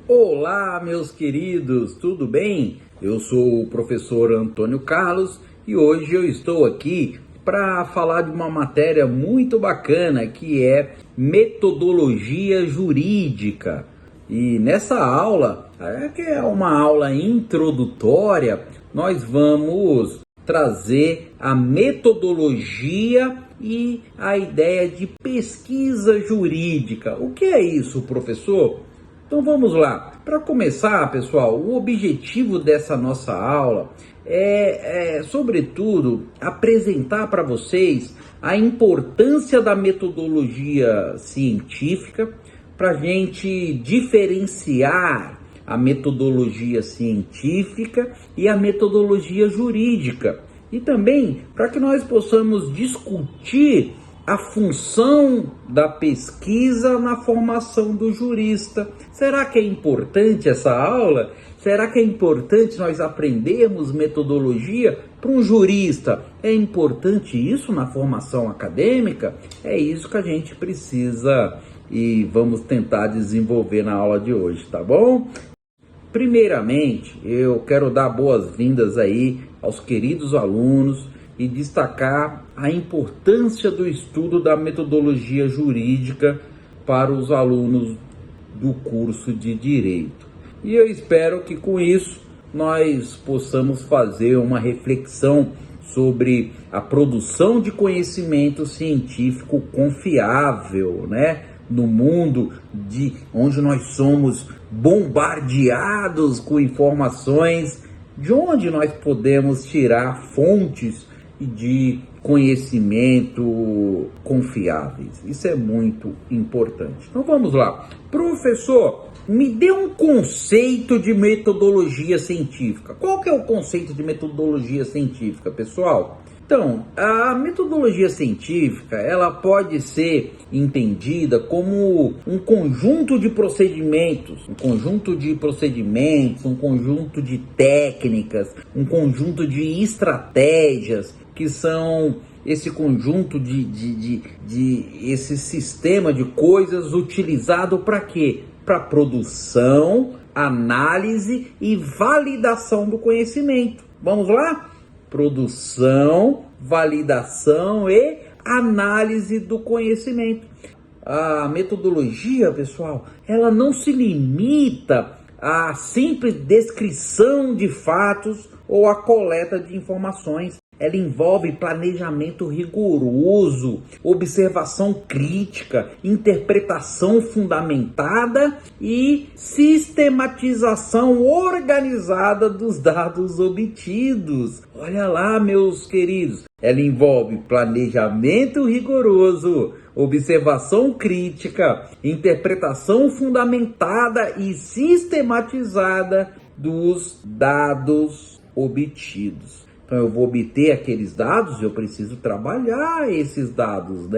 Olá, meus queridos, tudo bem? Eu sou o professor Antônio Carlos e hoje eu estou aqui para falar de uma matéria muito bacana que é metodologia jurídica. E nessa aula, que é uma aula introdutória, nós vamos trazer a metodologia e a ideia de pesquisa jurídica. O que é isso, professor? Então vamos lá. Para começar, pessoal, o objetivo dessa nossa aula sobretudo, apresentar para vocês a importância da metodologia científica para a gente diferenciar a metodologia científica e a metodologia jurídica. E também para que nós possamos discutir a função da pesquisa na formação do jurista. Será que é importante essa aula? Será que é importante nós aprendermos metodologia para um jurista? É importante isso na formação acadêmica? É isso que a gente precisa e vamos tentar desenvolver na aula de hoje, tá bom? Primeiramente, eu quero dar boas-vindas aí aos queridos alunos e destacar a importância do estudo da metodologia jurídica para os alunos do curso de Direito. E eu espero que com isso nós possamos fazer uma reflexão sobre a produção de conhecimento científico confiável, no mundo onde nós somos bombardeados com informações, de onde nós podemos tirar fontes de conhecimento confiáveis. Isso é muito importante. Então vamos lá. Professor, me dê um conceito de metodologia científica. Qual que é o conceito de metodologia científica, pessoal? Então, a metodologia científica, ela pode ser entendida como um conjunto de procedimentos, um conjunto de técnicas, um conjunto de estratégias, que são esse conjunto esse sistema de coisas utilizado para quê? Para produção, análise e validação do conhecimento. Vamos lá? Produção, validação e análise do conhecimento. A metodologia, pessoal, ela não se limita à simples descrição de fatos ou à coleta de informações. Ela envolve planejamento rigoroso, observação crítica, interpretação fundamentada e sistematização organizada dos dados obtidos. Olha lá, meus queridos, ela envolve planejamento rigoroso, observação crítica, interpretação fundamentada e sistematizada dos dados obtidos. Então eu vou obter aqueles dados, eu preciso trabalhar esses dados,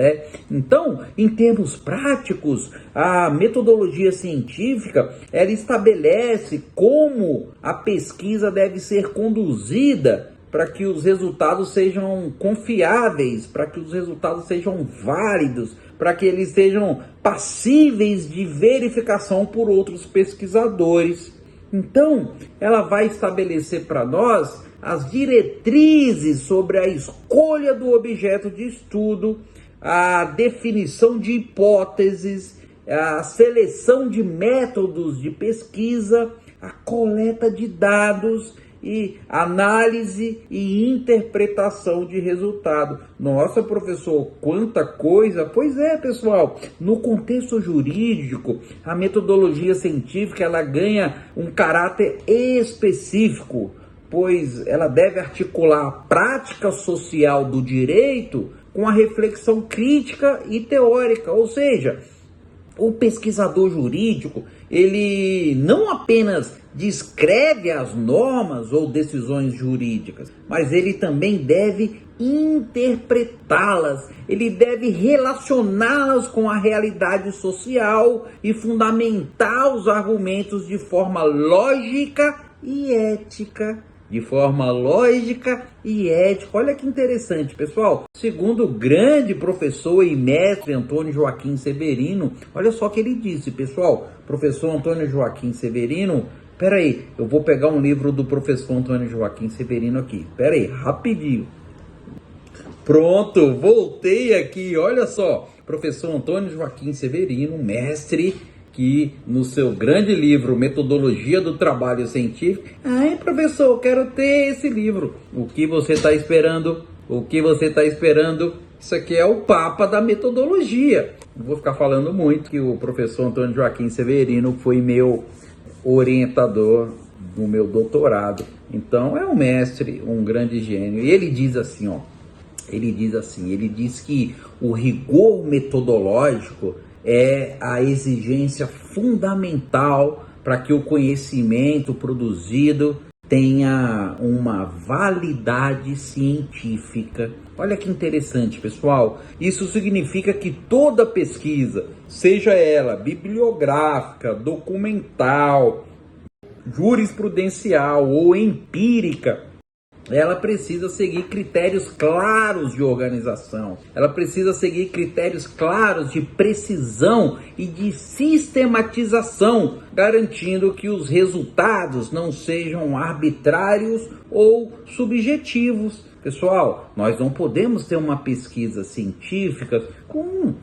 Então, em termos práticos, a metodologia científica, ela estabelece como a pesquisa deve ser conduzida para que os resultados sejam confiáveis, para que os resultados sejam válidos, para que eles sejam passíveis de verificação por outros pesquisadores. Então, ela vai estabelecer para nós as diretrizes sobre a escolha do objeto de estudo, a definição de hipóteses, a seleção de métodos de pesquisa, a coleta de dados e análise e interpretação de resultado. Nossa, professor, quanta coisa! Pois é, pessoal, no contexto jurídico, a metodologia científica ela ganha um caráter específico, pois ela deve articular a prática social do direito com a reflexão crítica e teórica, ou seja, o pesquisador jurídico, ele não apenas descreve as normas ou decisões jurídicas, mas ele também deve interpretá-las, ele deve relacioná-las com a realidade social e fundamentar os argumentos de forma lógica e ética. de forma lógica e ética. Olha que interessante, pessoal. Segundo o grande professor e mestre Antônio Joaquim Severino, olha só o que ele disse, pessoal. Professor Antônio Joaquim Severino, peraí, eu vou pegar um livro do professor Antônio Joaquim Severino aqui. Peraí, rapidinho. Pronto, voltei aqui, olha só. Professor Antônio Joaquim Severino, mestre, que no seu grande livro Metodologia do Trabalho Científico, ai professor, eu quero ter esse livro. O que você está esperando? O que você está esperando? Isso aqui é o Papa da metodologia. Não vou ficar falando muito, que o professor Antônio Joaquim Severino foi meu orientador no meu doutorado. Então é um mestre, um grande gênio. E ele diz assim, ó, ele diz que o rigor metodológico é a exigência fundamental para que o conhecimento produzido tenha uma validade científica. Olha que interessante, pessoal. Isso significa que toda pesquisa, seja ela bibliográfica, documental, jurisprudencial ou empírica, ela precisa seguir critérios claros de organização, ela precisa seguir critérios claros de precisão e de sistematização, garantindo que os resultados não sejam arbitrários ou subjetivos. Pessoal, nós não podemos ter uma pesquisa científica com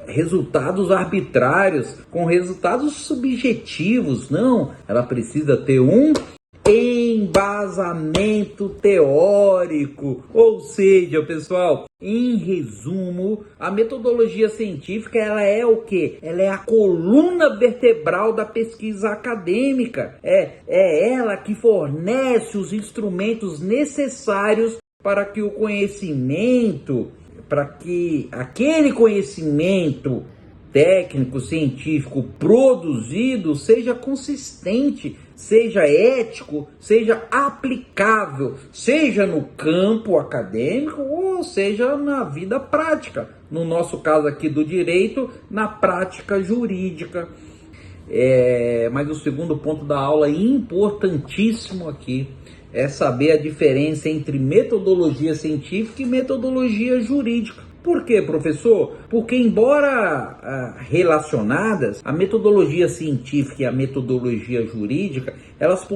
resultados arbitrários, com resultados subjetivos, não. Ela precisa ter um embasamento teórico, ou seja, pessoal, em resumo, a metodologia científica, ela é o quê? Ela é a coluna vertebral da pesquisa acadêmica, é ela que fornece os instrumentos necessários para que o conhecimento, para que aquele conhecimento técnico, científico produzido seja consistente, seja ético, seja aplicável, seja no campo acadêmico ou seja na vida prática. No nosso caso aqui do direito, na prática jurídica. Mas o segundo ponto da aula, importantíssimo aqui, é saber a diferença entre metodologia científica e metodologia jurídica. Por quê, professor? Porque embora relacionadas, a metodologia científica e a metodologia jurídica, elas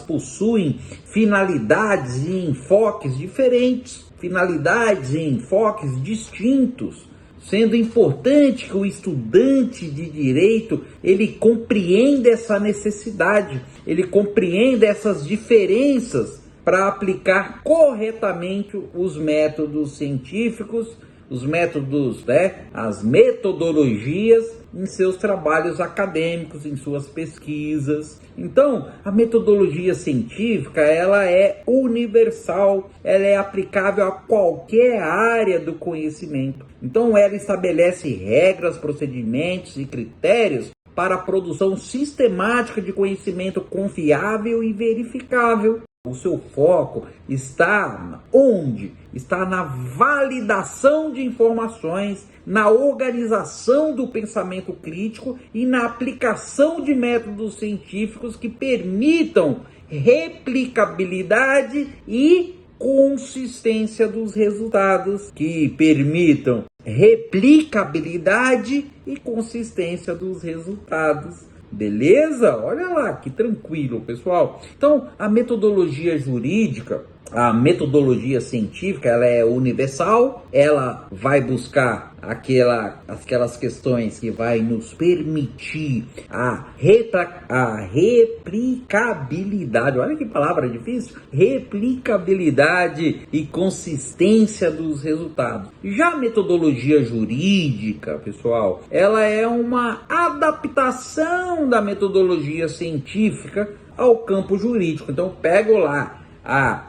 possuem finalidades e enfoques diferentes, finalidades e enfoques distintos, sendo importante que o estudante de direito, ele compreenda essa necessidade, ele compreenda essas diferenças para aplicar corretamente os métodos científicos, os métodos, as metodologias em seus trabalhos acadêmicos, em suas pesquisas. Então, a metodologia científica, ela é universal, ela é aplicável a qualquer área do conhecimento. Então, ela estabelece regras, procedimentos e critérios para a produção sistemática de conhecimento confiável e verificável. O seu foco está onde? Está na validação de informações, na organização do pensamento crítico e na aplicação de métodos científicos que permitam replicabilidade e consistência dos resultados, Beleza? Olha lá, que tranquilo, pessoal. Então, a metodologia jurídica, a metodologia científica, ela é universal, ela vai buscar aquelas questões que vai nos permitir a replicabilidade, olha que palavra difícil, replicabilidade e consistência dos resultados. Já a metodologia jurídica, pessoal, ela é uma adaptação da metodologia científica ao campo jurídico. Então, pego lá a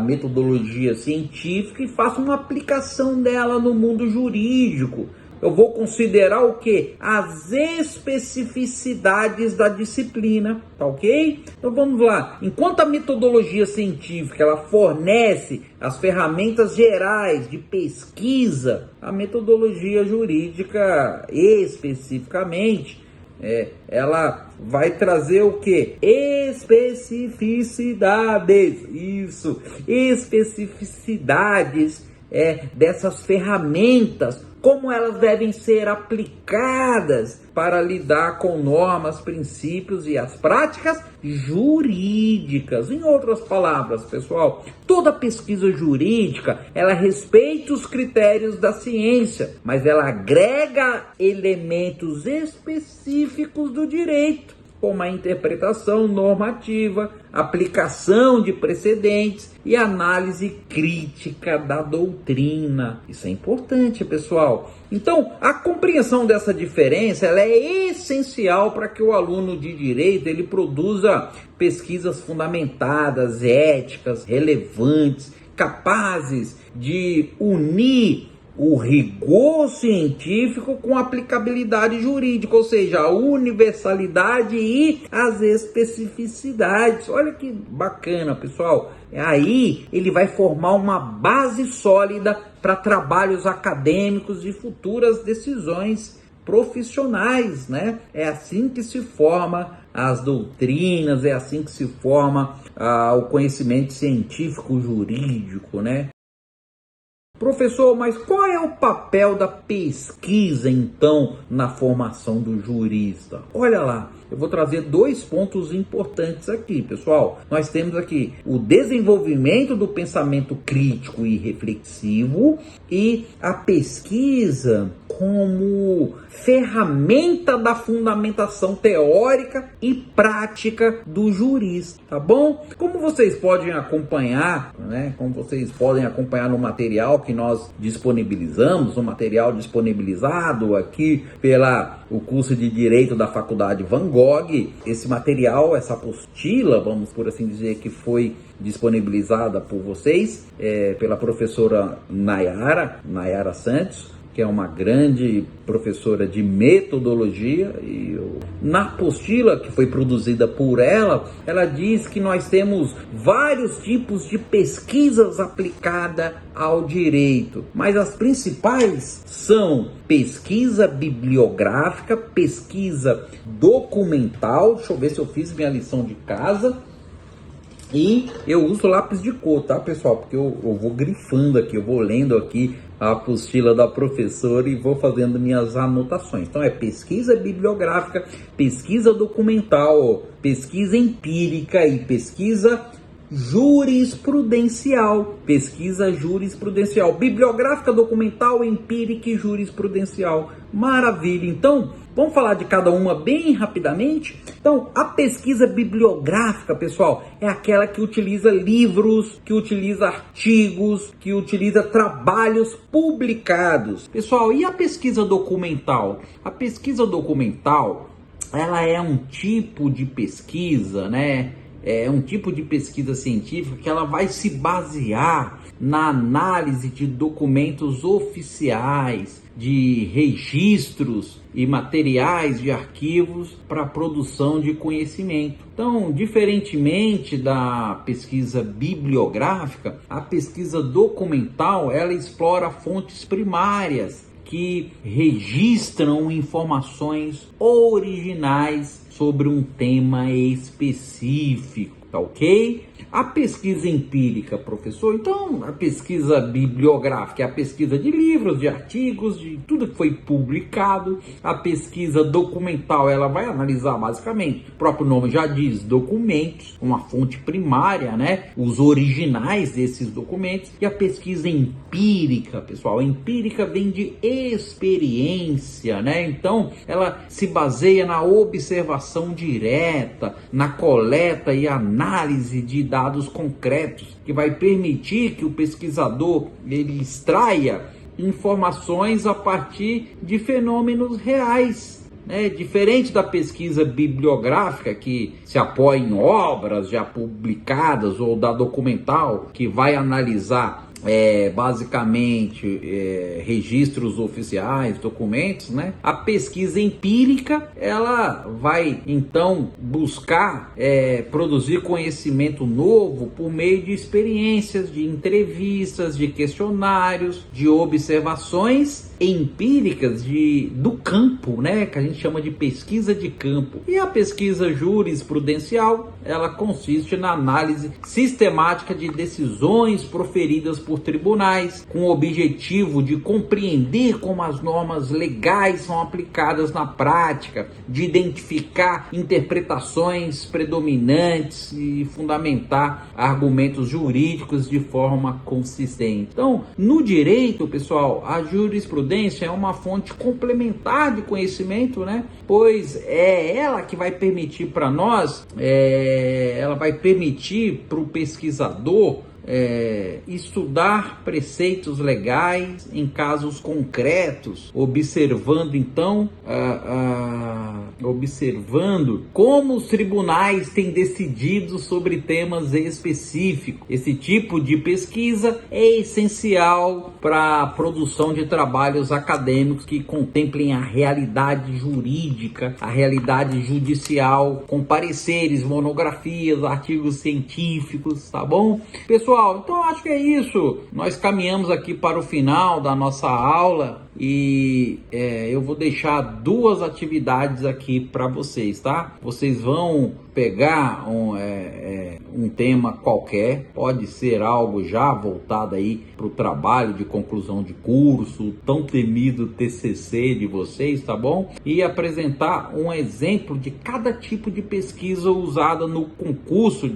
metodologia científica e faço uma aplicação dela no mundo jurídico. Eu vou considerar o quê? As especificidades da disciplina, tá ok? Então vamos lá. Enquanto a metodologia científica ela fornece as ferramentas gerais de pesquisa, a metodologia jurídica especificamente ela vai trazer o que? Especificidades, isso, especificidades dessas ferramentas, como elas devem ser aplicadas para lidar com normas, princípios e as práticas jurídicas. Em outras palavras, pessoal, toda pesquisa jurídica, ela respeita os critérios da ciência, mas ela agrega elementos específicos do direito, como a interpretação normativa, aplicação de precedentes e análise crítica da doutrina. Isso é importante, pessoal. Então, a compreensão dessa diferença, ela é essencial para que o aluno de direito ele produza pesquisas fundamentadas, éticas, relevantes, capazes de unir o rigor científico com aplicabilidade jurídica, ou seja, a universalidade e as especificidades. Olha que bacana, pessoal. Aí ele vai formar uma base sólida para trabalhos acadêmicos e futuras decisões profissionais, né? É assim que se forma as doutrinas, é assim que se forma o conhecimento científico jurídico, né? Professor, mas qual é o papel da pesquisa, então, na formação do jurista? Olha lá, eu vou trazer 2 pontos importantes aqui, pessoal. Nós temos aqui o desenvolvimento do pensamento crítico e reflexivo e a pesquisa como ferramenta da fundamentação teórica e prática do jurista, tá bom? Como vocês podem acompanhar, né? Como vocês podem acompanhar no material que nós disponibilizamos, um material disponibilizado aqui o curso de Direito da Faculdade Van Gogh. Esse material, essa apostila, vamos por assim dizer, que foi disponibilizada por vocês, pela professora Nayara Santos, que é uma grande professora de metodologia, e na apostila que foi produzida por ela diz que nós temos vários tipos de pesquisas aplicadas ao direito, mas as principais são pesquisa bibliográfica, pesquisa documental. Deixa eu ver se eu fiz minha lição de casa. E eu uso lápis de cor, tá, pessoal? Porque eu vou grifando aqui, eu vou lendo aqui a apostila da professora e vou fazendo minhas anotações. Então é pesquisa bibliográfica, pesquisa documental, pesquisa empírica e pesquisa jurisprudencial. Pesquisa jurisprudencial, bibliográfica, documental, empírica e jurisprudencial. Maravilha! Então, vamos falar de cada uma bem rapidamente? Então, a pesquisa bibliográfica, pessoal, é aquela que utiliza livros, que utiliza artigos, que utiliza trabalhos publicados. Pessoal, e a pesquisa documental? A pesquisa documental, ela é um tipo de pesquisa, né? É um tipo de pesquisa científica que ela vai se basear na análise de documentos oficiais, de registros e materiais de arquivos para a produção de conhecimento. Então, diferentemente da pesquisa bibliográfica, a pesquisa documental, ela explora fontes primárias que registram informações originais sobre um tema específico, tá ok? A pesquisa empírica, professor, então a pesquisa bibliográfica é a pesquisa de livros, de artigos, de tudo que foi publicado. A pesquisa documental, ela vai analisar basicamente, o próprio nome já diz, documentos, uma fonte primária, né? Os originais desses documentos. E a pesquisa empírica, pessoal, empírica vem de experiência, né? Então ela se baseia na observação direta, na coleta e análise de dados concretos, que vai permitir que o pesquisador ele extraia informações a partir de fenômenos reais, né? Diferente da pesquisa bibliográfica, que se apoia em obras já publicadas, ou da documental, que vai analisar basicamente registros oficiais, documentos, né? A pesquisa empírica, ela vai então buscar produzir conhecimento novo por meio de experiências, de entrevistas, de questionários, de observações empíricas do campo, né, que a gente chama de pesquisa de campo. E a pesquisa jurisprudencial, ela consiste na análise sistemática de decisões proferidas por tribunais, com o objetivo de compreender como as normas legais são aplicadas na prática, de identificar interpretações predominantes e fundamentar argumentos jurídicos de forma consistente. Então, no direito, pessoal, a jurisprudência é uma fonte complementar de conhecimento, né? Pois é ela que vai permitir para nós, ela vai permitir para o pesquisador estudar preceitos legais em casos concretos, observando então observando como os tribunais têm decidido sobre temas específicos. Esse tipo de pesquisa é essencial para a produção de trabalhos acadêmicos que contemplem a realidade jurídica, a realidade judicial, com pareceres, monografias, artigos científicos, tá bom? Pessoal, então acho que é isso. Nós caminhamos aqui para o final da nossa aula e eu vou deixar 2 atividades aqui para vocês, tá? Vocês vão pegar um tema qualquer, pode ser algo já voltado aí para o trabalho de conclusão de curso, tão temido TCC de vocês, tá bom? E apresentar um exemplo de cada tipo de pesquisa usada no concurso,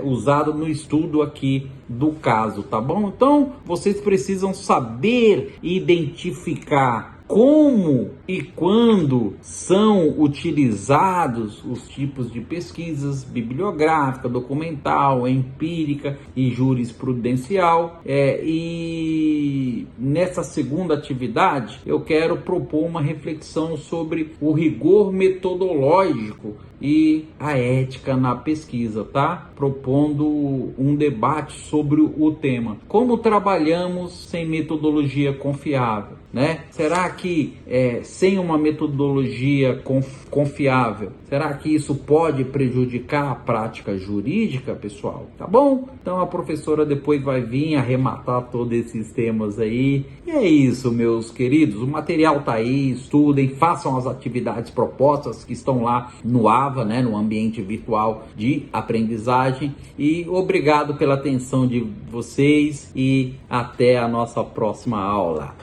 usada no estudo aqui do caso, tá bom? Então, vocês precisam saber identificar como e quando são utilizados os tipos de pesquisas bibliográfica, documental, empírica e jurisprudencial. E nessa segunda atividade eu quero propor uma reflexão sobre o rigor metodológico e a ética na pesquisa, tá? Propondo um debate sobre o tema. Como trabalhamos sem metodologia confiável, né? Será que sem uma metodologia confiável, será que isso pode prejudicar a prática jurídica, pessoal? Tá bom? Então a professora depois vai vir arrematar todos esses temas aí. E é isso, meus queridos. O material tá aí, estudem, façam as atividades propostas que estão lá no AVA, né, no ambiente virtual de aprendizagem. E obrigado pela atenção de vocês e até a nossa próxima aula.